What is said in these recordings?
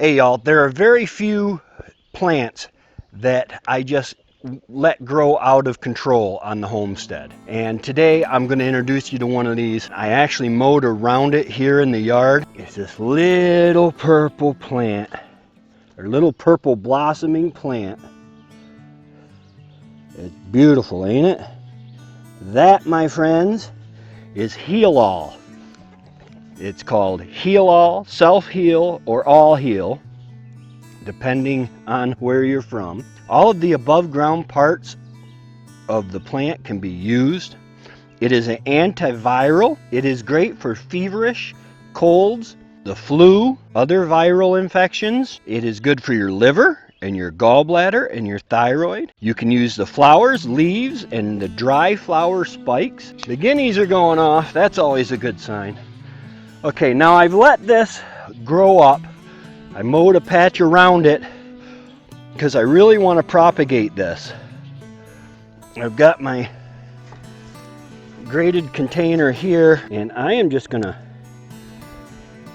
Hey y'all, there are very few plants that I just let grow out of control on the homestead. And today I'm going to introduce you to one of these. I actually mowed around it here in the yard. It's this little purple plant, or little purple blossoming plant. It's beautiful, ain't it? That, my friends, is heal-all. It's called heal-all, self-heal, or all-heal, depending on where you're from. All of the above ground parts of the plant can be used. It is an antiviral. It is great for feverish, colds, the flu, other viral infections. It is good for your liver and your gallbladder and your thyroid. You can use the flowers, leaves, and the dry flower spikes. The guineas are going off. That's always a good sign. Okay, now I've let this grow up. I mowed a patch around it because I really want to propagate this. I've got my graded container here, and I am just gonna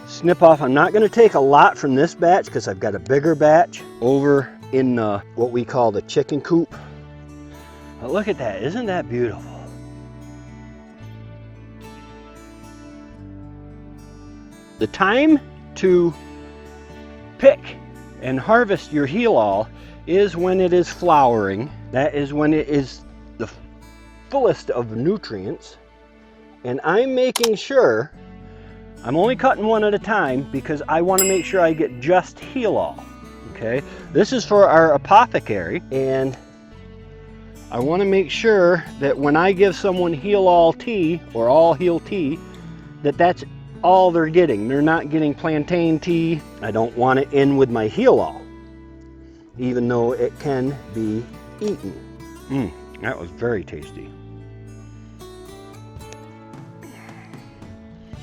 snip off. I'm not gonna take a lot from this batch because I've got a bigger batch over in what we call the chicken coop. But look at that, isn't that beautiful? The time to pick and harvest your heal-all is when it is flowering. That is when it is the fullest of nutrients. And I'm making sure, I'm only cutting one at a time because I want to make sure I get just heal-all. Okay, this is for our apothecary, and I want to make sure that when I give someone heal-all tea or all-heal tea, that's all they're getting. They're not getting plantain tea. I don't want it in with my heal-all, even though it can be eaten. That was very tasty.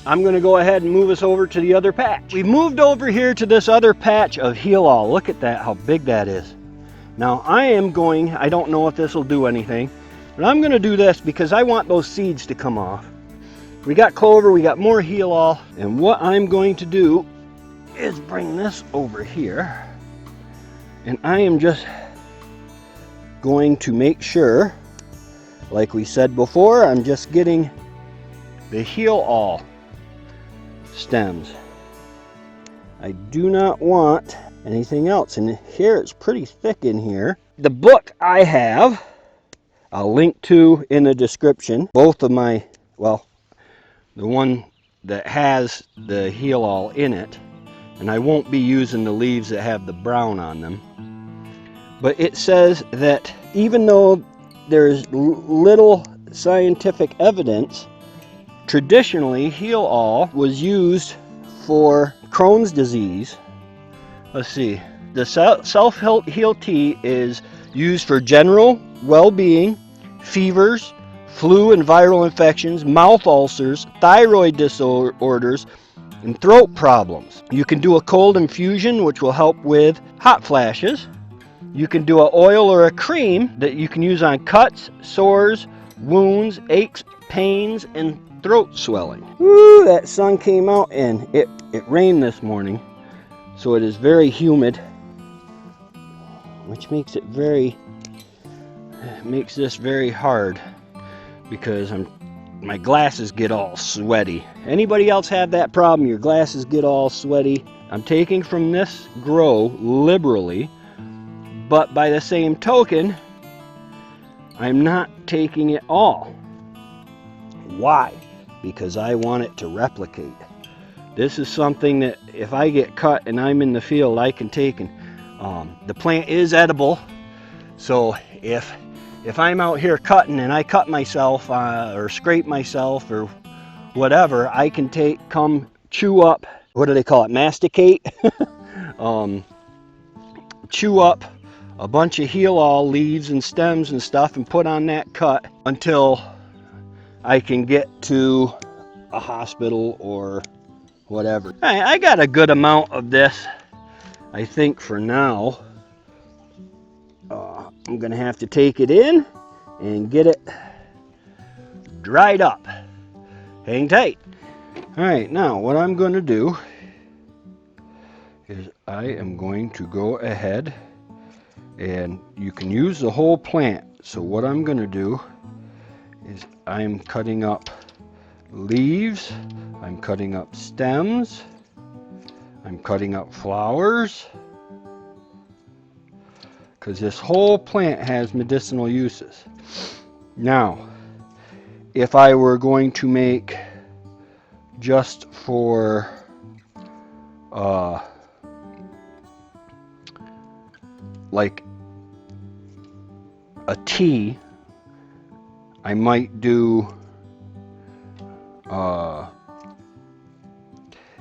I'm going to go ahead and move us over to the other patch. We've moved over here to this other patch of heal-all. Look at that, how big that is. Now I don't know if this will do anything, but I'm going to do this because I want those seeds to come off. We got clover, we got more heal-all, and what I'm going to do is bring this over here, and I am just going to make sure, like we said before, I'm just getting the heal-all stems. I do not want anything else, and here it's pretty thick in here. The book I have, I'll link to in the description, both of my, well, the one that has the heal-all in it, and I won't be using the leaves that have the brown on them. But it says that even though there's little scientific evidence, traditionally heal-all was used for Crohn's disease. Let's see, the self-heal tea is used for general well-being, fevers, flu and viral infections, mouth ulcers, thyroid disorders, and throat problems. You can do a cold infusion, which will help with hot flashes. You can do an oil or a cream that you can use on cuts, sores, wounds, aches, pains, and throat swelling. Woo, that sun came out, and it rained this morning, so it is very humid, which makes this very hard, because my glasses get all sweaty. Anybody else have that problem? Your glasses get all sweaty? I'm taking from this grow liberally, but by the same token, I'm not taking it all. Why? Because I want it to replicate. This is something that if I get cut and I'm in the field, I can take, and the plant is edible. So if I'm out here cutting and I cut myself or scrape myself or whatever, I can come chew up, what do they call it, masticate? Chew up a bunch of heal-all leaves and stems and stuff and put on that cut until I can get to a hospital or whatever. I got a good amount of this, I think, for now. I'm gonna have to take it in and get it dried up. Hang tight. All right, now what I'm gonna do is I am going to go ahead, and you can use the whole plant. So what I'm going to do is I'm cutting up leaves, I'm cutting up stems, I'm cutting up flowers, because this whole plant has medicinal uses. Now, if I were going to make just for like a tea, I might do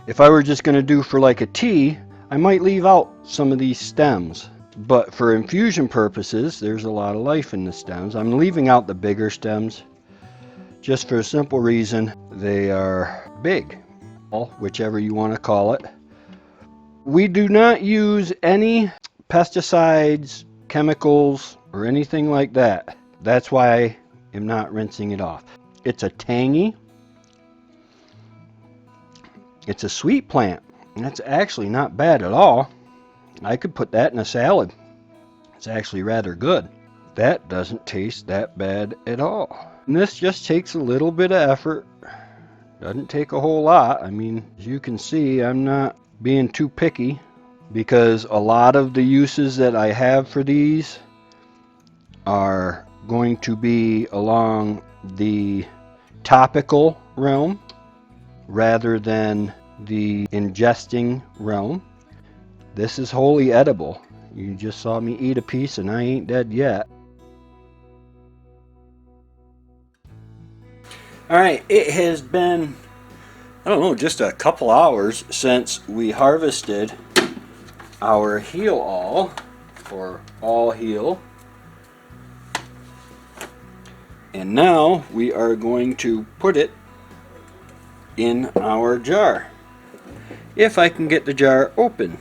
if I were just going to do for like a tea, I might leave out some of these stems. But for infusion purposes, there's a lot of life in the stems. I'm leaving out the bigger stems just for a simple reason. They are big, whichever you want to call it. We do not use any pesticides, chemicals, or anything like that. That's why I am not rinsing it off. It's a tangy, it's a sweet plant. And that's actually not bad at all. I could put that in a salad. It's actually rather good. That doesn't taste that bad at all. And this just takes a little bit of effort. Doesn't take a whole lot. I mean, as you can see, I'm not being too picky, because a lot of the uses that I have for these are going to be along the topical realm rather than the ingesting realm. This is wholly edible. You just saw me eat a piece and I ain't dead yet. Alright, it has been, I don't know, just a couple hours since we harvested our heal all, or all heal. And now we are going to put it in our jar. If I can get the jar open.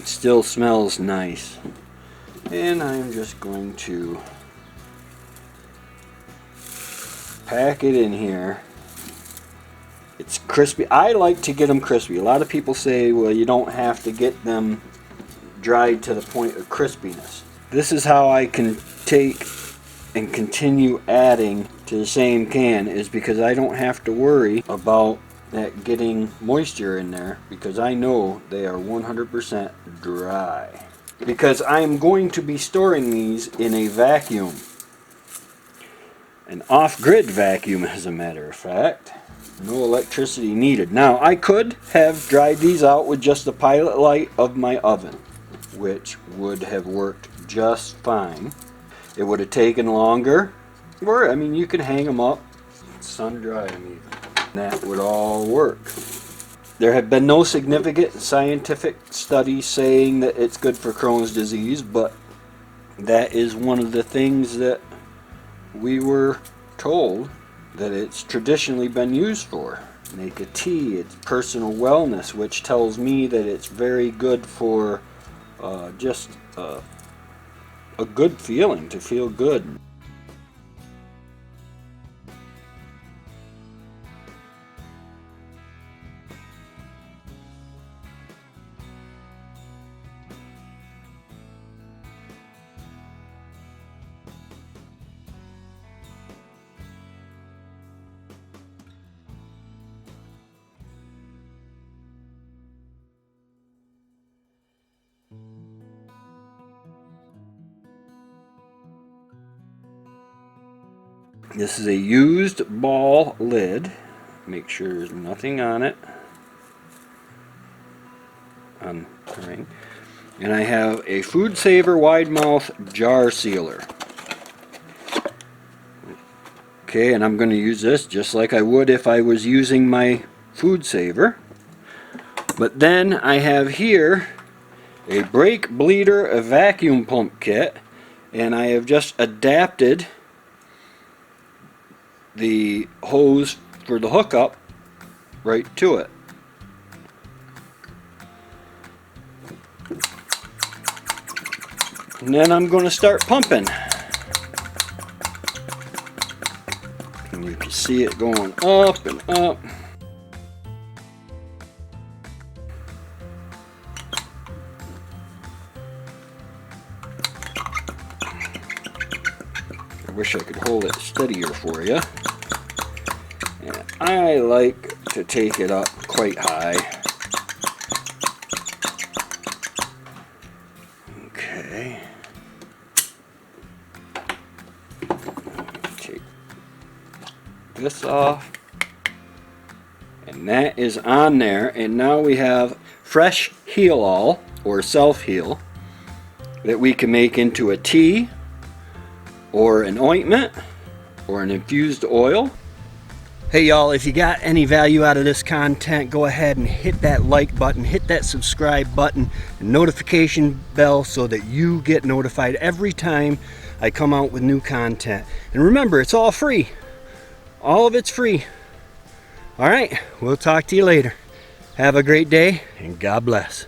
Still smells nice. And I'm just going to pack it in here. It's crispy. I like to get them crispy. A lot of people say, well, you don't have to get them dried to the point of crispiness. This is how I can take and continue adding to the same can, is because I don't have to worry about that getting moisture in there, because I know they are 100% dry. Because I'm going to be storing these in a vacuum. An off-grid vacuum, as a matter of fact. No electricity needed. Now, I could have dried these out with just the pilot light of my oven, which would have worked just fine. It would have taken longer. Or, I mean, you can hang them up, sun dry them even. That would all work. There have been no significant scientific studies saying that it's good for Crohn's disease, but that is one of the things that we were told that it's traditionally been used for. Make a tea, it's personal wellness, which tells me that it's very good for just a good feeling, to feel good. This is a used ball lid. Make sure there's nothing on it, on the ring. And I have a Food Saver wide mouth jar sealer. Okay, and I'm going to use this just like I would if I was using my Food Saver. But then I have here a brake bleeder, a vacuum pump kit, and I have just adapted the hose for the hookup right to it. And then I'm going to start pumping. And you can see it going up and up. I wish I could hold it steadier for you. And I like to take it up quite high. Okay. Take this off. And that is on there. And now we have fresh heal-all or self-heal that we can make into a tea or an ointment or an infused oil. Hey y'all, if you got any value out of this content, go ahead and hit that like button, hit that subscribe button, and notification bell so that you get notified every time I come out with new content. And remember, it's all free. All of it's free. All right, we'll talk to you later. Have a great day and God bless.